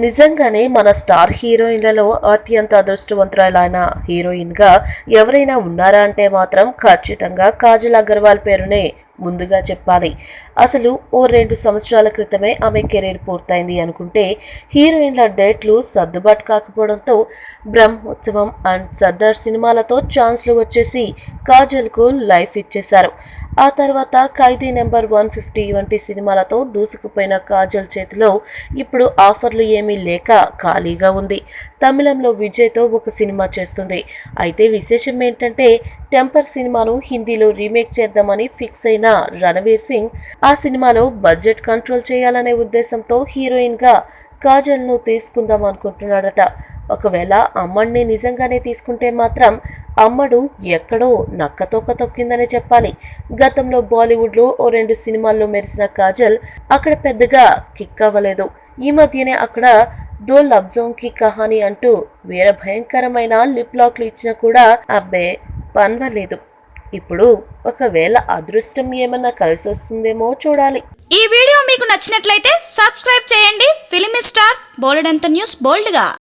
నిజంగానే మన స్టార్ హీరోయిన్లలో అత్యంత అదృష్టవంతురాలైన హీరోయిన్ గా ఎవరైనా ఉన్నారా అంటే మాత్రం ఖచ్చితంగా కాజల్ అగర్వాల్ పేరునే ముందుగా చెప్పాలి. అసలు ఓ 2 సంవత్సరాల క్రితమే ఆమె కెరీర్ పూర్తయింది అనుకుంటే హీరోయిన్ల డేట్లు సర్దుబాటు కాకపోవడంతో బ్రహ్మోత్సవం అండ్ సర్దార్ సినిమాలతో ఛాన్స్లు వచ్చేసి కాజల్కు లైఫ్ ఇచ్చేశారు. ఆ తర్వాత ఖైదీ నెంబర్ 150 వంటి సినిమాలతో దూసుకుపోయిన కాజల్ చేతిలో ఇప్పుడు ఆఫర్లు ఏమీ లేక ఖాళీగా ఉంది. తమిళంలో విజయ్తో ఒక సినిమా చేస్తుంది. అయితే విశేషం ఏంటంటే టెంపర్ సినిమాను హిందీలో రీమేక్ చేద్దామని ఫిక్స్ అయిన రణవీర్ సింగ్ ఆ సినిమాలో బడ్జెట్ కంట్రోల్ చేయాలనే ఉద్దేశంతో హీరోయిన్ గా కాజల్ ను తీసుకుందాం అనుకుంటున్నాడట. ఒకవేళ అమ్మడిని నిజంగానే తీసుకుంటే మాత్రం అమ్మడు ఎక్కడో నక్కతోక తొక్కిందనే చెప్పాలి. గతంలో బాలీవుడ్ లో ఓ 2 సినిమాల్లో మెరిసిన కాజల్ అక్కడ పెద్దగా కిక్ అవ్వలేదు. ఈ మధ్యనే అక్కడ దో లబ్జోం కి కహాని అంటూ వేరే భయంకరమైన లిప్ లాక్లు ఇచ్చినా కూడా అబ్బే పన్వలేదు. ఇప్పుడు ఒకవేళ అదృష్టం ఏమన్నా కలిసి వస్తుందేమో చూడాలి. ఈ వీడియో మీకు నచ్చినట్లయితే సబ్స్క్రైబ్ చేయండి. ఫిలిమి స్టార్స్ బోలెడంత న్యూస్ బోల్డ్గా.